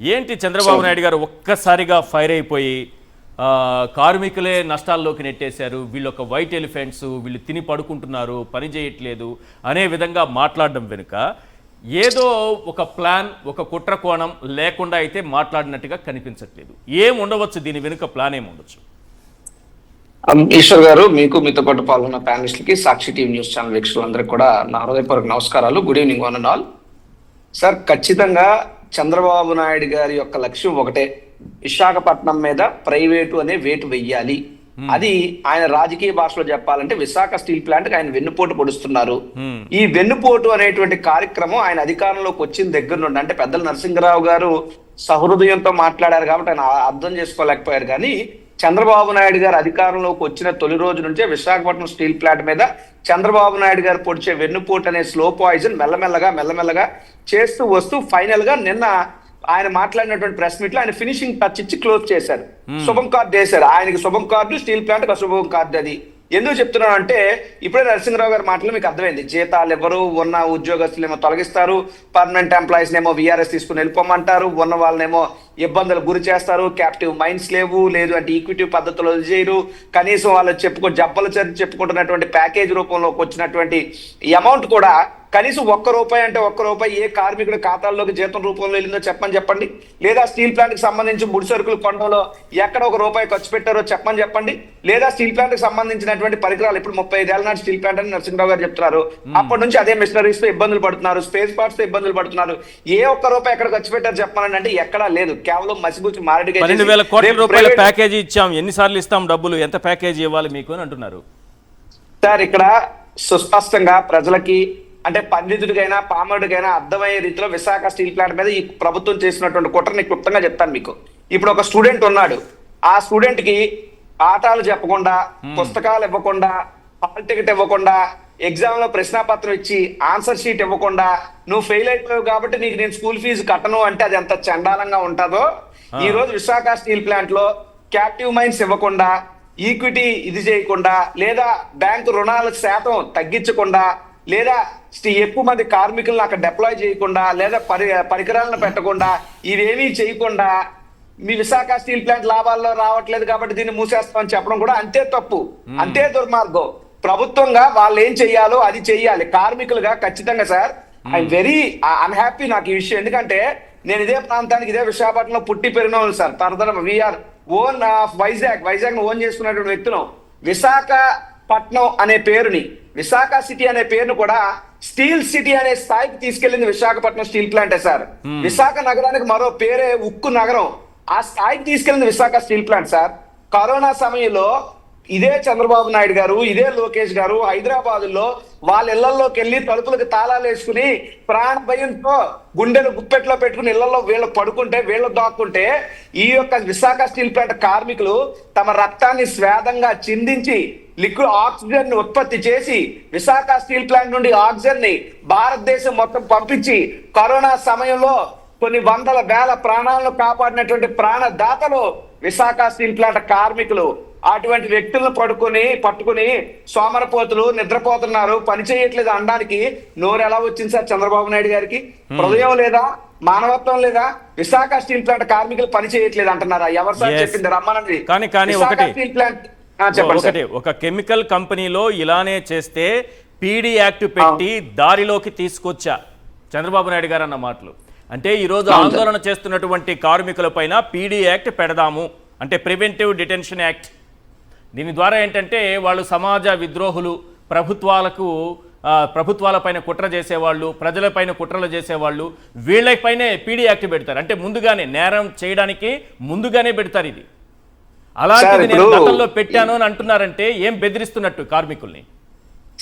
ఏంటి చంద్రబాబు నాయుడు గారు ఒక్కసారిగా ఫైర్ అయిపోయి కార్మికులే నష్టాల్లోకి నెట్టేశారు, వీళ్ళు ఒక వైట్ ఎలిఫెంట్స్, వీళ్ళు తిని పడుకుంటున్నారు, పని చేయట్లేదు అనే విధంగా మాట్లాడడం వెనుక ఏదో ఒక ప్లాన్, ఒక కుట్ర కోణం లేకుండా అయితే మాట్లాడినట్టుగా కనిపించట్లేదు. ఏం ఉండవచ్చు దీని వెనుక? ప్లాన్ ఏముండొచ్చు? ఈశ్వర్ గారు, మీకు మీతో పాటు పాల్గొన్న ప్యానలిస్టులకి, సాక్షి టీవీ న్యూస్ ఛానల్ వీక్షకులందరికీ కూడా నా హృదయపూర్వక నమస్కారాలు. Good evening one and all. Sir, ఖచ్చితంగా చంద్రబాబు నాయుడు గారి యొక్క లక్ష్యం ఒకటే, విశాఖపట్నం మీద ప్రైవేటు అనే వేటు వెయ్యాలి. అది ఆయన రాజకీయ భాషలో చెప్పాలంటే విశాఖ స్టీల్ ప్లాంట్ ఆయన వెన్నుపోటు పొడుస్తున్నారు. ఈ వెన్నుపోటు అనేటువంటి కార్యక్రమం ఆయన అధికారంలోకి వచ్చిన దగ్గర నుండి, అంటే పెద్దల నరసింహరావు గారు సహృదయంతో మాట్లాడారు కాబట్టి ఆయన అర్థం చేసుకోలేకపోయారు. కానీ చంద్రబాబు నాయుడు గారు అధికారంలోకి వచ్చిన తొలి రోజు నుంచే విశాఖపట్నం స్టీల్ ప్లాంట్ మీద చంద్రబాబు నాయుడు గారు పొడిచే వెన్నుపోటు అనే స్లో పాయిజన్ మెల్లమెల్లగా చేస్తూ వస్తూ ఫైనల్ గా నిన్న ఆయన మాట్లాడినటువంటి ప్రెస్ మీట్ లో ఆయన ఫినిషింగ్ టచ్ ఇచ్చి క్లోజ్ చేశారు. శుభం కార్డు వేశారు. ఆయనకి శుభం కార్డు, స్టీల్ ప్లాంట్ కి శుభం కార్డు. అది ఎందుకు చెప్తున్నాను అంటే, ఇప్పుడే నరసింహరావు గారి మాటలు మీకు అర్థమైంది. జీతాలు ఎవరు ఉన్న ఉద్యోగస్తులేమో తొలగిస్తారు, పర్మనెంట్ ఎంప్లాయీస్ నేమో విఆర్ఎస్ తీసుకుని వెళ్ళిపోమంటారు, ఉన్న వాళ్ళనేమో ఇబ్బందులు గురి చేస్తారు, క్యాప్టివ్ మైండ్స్ లేదు అంటే ఈక్విటీ పద్ధతిలో చేయరు, కనీసం వాళ్ళు చెప్పుకుంటున్నటువంటి ప్యాకేజ్ రూపంలోకి వచ్చినటువంటి అమౌంట్ కూడా కనీసం ₹1 అంటే ₹1 ఏ కార్మికుడి ఖాతాల్లోకి జీతం రూపంలో వెళ్ళిందో చెప్పండి. లేదా స్టీల్ ప్లాంట్ కి సంబంధించి ముడి సరుకులు కొనడంలో ఎక్కడ ₹1 ఖర్చు పెట్టారో చెప్పండి. లేదా స్టీల్ ప్లాంట్ కి సంబంధించినటువంటి పరికరాలు, ఇప్పుడు 35 ఏళ్ల నాటి స్టీల్ ప్లాంట్ అని నరసింహరావు గారు చెప్తున్నారు, అప్పటి నుంచి అదే మిషనరీస్ తో ఇబ్బందులు పడుతున్నారు, స్పేస్ పార్ట్స్ తో ఇబ్బందులు పడుతున్నారు. ఏ ₹1 ఎక్కడ ఖర్చు పెట్టారు చెప్పాలని అంటే ఎక్కడా లేదు. కేవలం మసిబూచి మారడిగా 12,000 కోట్ల రూపాయల ప్యాకేజీ ఇచ్చాం, ఎన్నిసార్లు ఇస్తాం డబ్బులు, ఎంత ప్యాకేజీ ఇవ్వాలి మీకు అని అంటున్నారు. సార్, ఇక్కడ సుస్పష్టంగా ప్రజలకి, అంటే పండితుడికైనా పామరుడికైనా అర్థమయ్యే రీతిలో విశాఖ స్టీల్ ప్లాంట్ మీద ఈ ప్రభుత్వం చేసినటువంటి కుట్రని క్లుప్తంగా చెప్తాను మీకు. ఇప్పుడు ఒక స్టూడెంట్ ఉన్నాడు, ఆ స్టూడెంట్ కి పాఠాలు చెప్పకుండా, పుస్తకాలు ఇవ్వకుండా, హాల్ టికెట్ ఇవ్వకుండా, ఎగ్జామ్ లో ప్రశ్నాపత్రం ఇచ్చి ఆన్సర్ షీట్ ఇవ్వకుండా, నువ్వు ఫెయిల్ అయిపోయావు కాబట్టి నీకు నేను స్కూల్ ఫీజు కట్టను అంటే అది ఎంత చండాలంగా ఉంటుందో, ఈ రోజు విశాఖ స్టీల్ ప్లాంట్ లో క్యాప్టివ్ మైండ్స్ ఇవ్వకుండా, ఈక్విటీ ఇది చేయకుండా, లేదా బ్యాంకు రుణాల శాతం తగ్గించకుండా, లేదా ఎక్కువ మంది కార్మికులను అక్కడ డిప్లాయ్ చేయకుండా, లేదా పరికరాలను పెట్టకుండా, ఇవేమీ చేయకుండా మీ విశాఖ స్టీల్ ప్లాంట్ లాభాల్లో రావట్లేదు కాబట్టి దీన్ని మూసేస్తామని చెప్పడం కూడా అంతే తప్పు, అంతే దుర్మార్గం. ప్రభుత్వంగా వాళ్ళు ఏం చెయ్యాలో అది చెయ్యాలి. కార్మికులుగా ఖచ్చితంగా సార్, ఐఎమ్ వెరీ అన్హ్యాపీ నాకు ఈ విషయం. ఎందుకంటే నేను ఇదే ప్రాంతానికి, ఇదే విశాఖపట్నంలో పుట్టి పెరిగిన వాళ్ళు సార్. తర్వాత we are own of Vizag own చేసుకున్నటువంటి వ్యక్తులు. విశాఖపట్నం అనే పేరుని, విశాఖ సిటీ అనే పేరును కూడా స్టీల్ సిటీ అనే స్థాయికి తీసుకెళ్లింది విశాఖపట్నం స్టీల్ ప్లాంటే సార్. విశాఖ నగరానికి మరో పేరే ఉక్కు నగరం. ఆ స్థాయికి తీసుకెళ్లింది Visakha steel plant sir. Corona సమయంలో ఇదే చంద్రబాబు నాయుడు గారు, ఇదే లోకేష్ గారు హైదరాబాద్ లో వాళ్ళ ఇళ్లలోకి వెళ్ళి తలుపులకు తాళాలు వేసుకుని ప్రాణ భయంతో గుండెలు గుప్పెట్లో పెట్టుకుని ఇళ్లలో వీళ్ళు పడుకుంటే, వీళ్ళు దాక్కుంటే, ఈ యొక్క విశాఖ స్టీల్ ప్లాంట్ కార్మికులు తమ రక్తాన్ని స్వేదంగా చిందించి లిక్విడ్ ఆక్సిజన్ ని ఉత్పత్తి చేసి విశాఖ స్టీల్ ప్లాంట్ నుండి ఆక్సిజన్ ని భారతదేశం మొత్తం పంపించి కరోనా సమయంలో కొన్ని వందల వేల ప్రాణాలను కాపాడినటువంటి ప్రాణదాతలు విశాఖ స్టీల్ ప్లాంట్ కార్మికులు. అటువంటి వ్యక్తులను పట్టుకుని సోమరపోతులు నిద్రపోతున్నారు, పని చేయట్లేదు అనడానికి నోరు ఎలా వచ్చింది సార్ చంద్రబాబు నాయుడు గారికి? హృదయం లేదా, మానవత్వం లేదా? విశాఖ స్టీల్ ప్లాంట్ కార్మికులు పని చేయట్లేదు అంటున్నారా? ఎవరు సార్ చెప్పింది? రమ్మనండి. స్టీల్ ప్లాంట్ ఒక కెమికల్ కంపెనీలో ఇలానే చేస్తే పీడీ యాక్ట్ పెట్టి దారిలోకి తీసుకొచ్చా చంద్రబాబు నాయుడు గారు అన్న మాటలు. అంటే ఈరోజు ఆందోళన చేస్తున్నటువంటి కార్మికుల పైన పీడీ యాక్ట్ పెడదాము అంటే ప్రివెంటివ్ డిటెన్షన్ యాక్ట్. దీని ద్వారా ఏంటంటే వాళ్ళు సమాజ విద్రోహులు, ప్రభుత్వాలపైన కుట్ర చేసేవాళ్ళు, ప్రజలపైన కుట్రలు చేసేవాళ్ళు, వీళ్ళపైనే పీడీ యాక్ట్ పెడతారు. అంటే ముందుగానే నేరం చేయడానికి ముందుగానే పెడతారు. ఇది అలాంటిది నేను గతంలో పెట్టాను అని అంటున్నారంటే ఏం బెదిరిస్తున్నట్టు కార్మికుల్ని?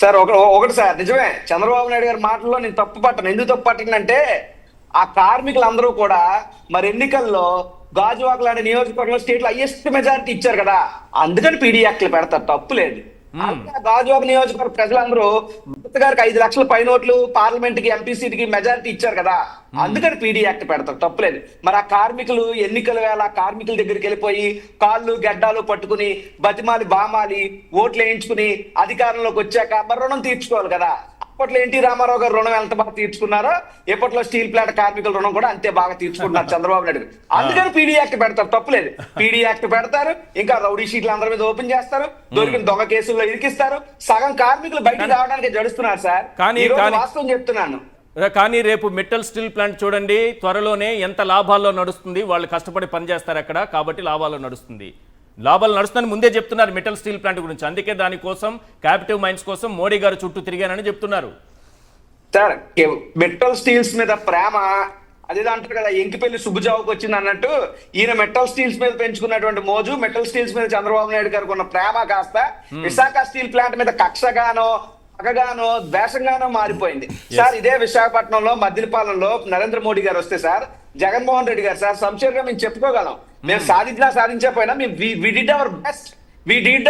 సార్ ఒకటి సార్, నిజమే చంద్రబాబు నాయుడు గారి మాటల్లో నేను తప్పు పట్టను. ఎందుకు తప్పు పట్టిందంటే, ఆ కార్మికులందరూ కూడా మరి ఎన్నికల్లో గాజువాక లాంటి నియోజకవర్గంలో స్టేట్ లో హైయెస్ట్ మెజారిటీ ఇచ్చారు కదా, అందుకని పీడీ యాక్ట్లు పెడతారు, తప్పు లేదు. గాజువాక నియోజకవర్గ ప్రజలందరూ భరత్ గారికి 5 లక్షల పైనోట్లు పార్లమెంట్ కి, ఎంపీ సీట్ కి మెజారిటీ ఇచ్చారు కదా, అందుకని పీడీ యాక్ట్ పెడతారు, తప్పులేదు. మరి ఆ కార్మికులు ఎన్నికల వేళ కార్మికుల దగ్గరికి వెళ్ళిపోయి కాళ్ళు గడ్డాలు పట్టుకుని బతిమాలి బామాలి ఓట్లు వేయించుకుని అధికారంలోకి వచ్చాక మరి రుణం తీర్చుకోవాలి కదా. అప్పట్లో ఎన్టీ రామారావు గారు రుణం ఎంత బాగా తీర్చుకున్నారో ఎప్పట్లో స్టీల్ ప్లాంట్ కార్మికుల రుణం కూడా అంతే బాగా తీర్చుకుంటున్నారు చంద్రబాబు నాయుడు గారు. అందుకని పీడీ యాక్ట్ పెడతారు, తప్పులేదు. పీడీ యాక్ట్ పెడతారు, ఇంకా రౌడీ షీట్లు అందరి మీద ఓపెన్ చేస్తారు, దొరికిన దొంగ కేసుల్లో ఇరికిస్తారు, సగం కార్మికులు బయటికి రావడానికి జడుస్తున్నారు సార్. ఈ రోజు వాస్తవం చెప్తున్నాను. కానీ రేపు మెటల్ స్టీల్ ప్లాంట్ చూడండి, త్వరలోనే ఎంత లాభాల్లో నడుస్తుంది. వాళ్ళు కష్టపడి పనిచేస్తారు అక్కడ, కాబట్టి లాభాల్లో నడుస్తుంది. లాభాలు నడుస్తుందని ముందే చెప్తున్నారు మెటల్ స్టీల్ ప్లాంట్ గురించి. అందుకే దానికోసం క్యాపిటివ్ మైన్స్ కోసం మోడీ గారు చుట్టూ తిరిగానని చెప్తున్నారు. సార్ మెటల్ స్టీల్స్ మీద ప్రేమ అదేదో అంటారు కదా, ఎంకిపల్లి సుబ్బుజావుకు వచ్చింది అన్నట్టు, ఈయన మెటల్ స్టీల్స్ మీద పెంచుకున్నటువంటి మోజు, మెటల్ స్టీల్స్ మీద చంద్రబాబు నాయుడు గారికి ఉన్న ప్రేమ కాస్త విశాఖ స్టీల్ ప్లాంట్ మీద కక్షగానో పగగానో ద్వేషంగానో మారిపోయింది. సార్ ఇదే విశాఖపట్నంలో మద్దిలపాలెంలో నరేంద్ర మోడీ గారు వస్తే సార్, జగన్మోహన్ రెడ్డి గారు సార్ సంశయంగా మేము చెప్పుకోగలం, మేము సాధించకపోయినా మేము we did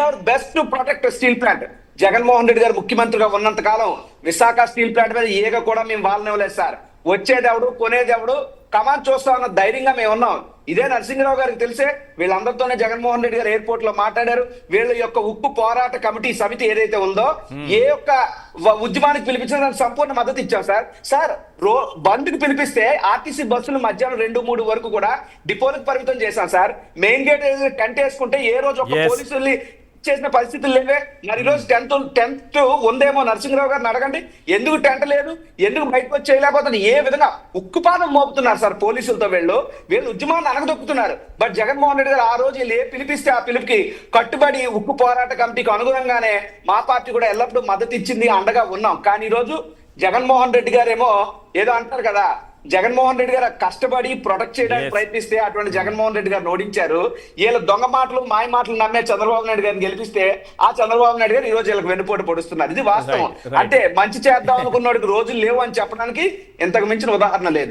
our best to protect steel plant. Jaganmohan Reddy garu ముఖ్యమంత్రిగా ఉన్నంత కాలం విశాఖ స్టీల్ ప్లాంట్ మీద ఏగ కూడా మేము వాళ్ళనివ్వలేదు సార్. వచ్చేదెవడు కొనేదెవడు కమాన్ చూస్తా ఉన్న ధైర్యంగా మేము ఉన్నాం. ఇదే నరసింహరావు గారికి తెలిసే వీళ్ళందరితోనే జగన్మోహన్ రెడ్డి గారు ఎయిర్పోర్ట్ లో మాట్లాడారు. వీళ్ళ యొక్క ఉక్కు పోరాట కమిటీ సమితి ఏదైతే ఉందో, ఏ యొక్క ఉద్యమానికి పిలిపించిన దానికి సంపూర్ణ మద్దతు ఇచ్చాం సార్. సార్ బంద్ కి పిలిపిస్తే ఆర్టీసీ బస్సులు మధ్యాహ్నం 2-3 వరకు కూడా డిపోలకు పరిమితం చేశాం సార్. మెయిన్ గేట్ టెంట్ వేసుకుంటే ఏ రోజు ఒక పోలీసుల్ని చేసిన పరిస్థితులు లేవే. మరి ఈరోజు టెంత్ ఉందేమో నరసింహరావు గారిని అడగండి, ఎందుకు టెంట్ లేదు, ఎందుకు బయటకు వచ్చి చేయలేకపోతున్నారు, ఏ విధంగా ఉక్కుపాదం మోపుతున్నారు సార్ పోలీసులతో. వీళ్ళు ఉద్యమాన్ని అనగదొక్కుతున్నారు. బట్ జగన్మోహన్ రెడ్డి గారు ఆ రోజు వీళ్ళు పిలిపిస్తే ఆ పిలుపుకి కట్టుబడి ఉక్కు పోరాట కమిటీకి అనుగుణంగానే మా పార్టీ కూడా ఎల్లప్పుడూ మద్దతు ఇచ్చింది, అండగా ఉన్నాం. కానీ ఈ రోజు జగన్మోహన్ రెడ్డి గారేమో ఏదో అంటారు కదా, జగన్మోహన్ రెడ్డి గారు కష్టపడి ప్రొటెక్ట్ చేయడానికి ప్రయత్నిస్తే అటువంటి జగన్మోహన్ రెడ్డి గారిని ఓడించారు. వీళ్ళ దొంగ మాటలు మాయ మాటలు నమ్మే చంద్రబాబు నాయుడు గారిని గెలిపిస్తే ఆ చంద్రబాబు నాయుడు గారు ఈ రోజు వీళ్ళకి వెన్నుపోటు పొడుస్తున్నారు. ఇది వాస్తవం. అంటే మంచి చేద్దాం అనుకున్నోడికి రోజులు లేవు అని చెప్పడానికి ఇంతకు మించిన ఉదాహరణ లేదు.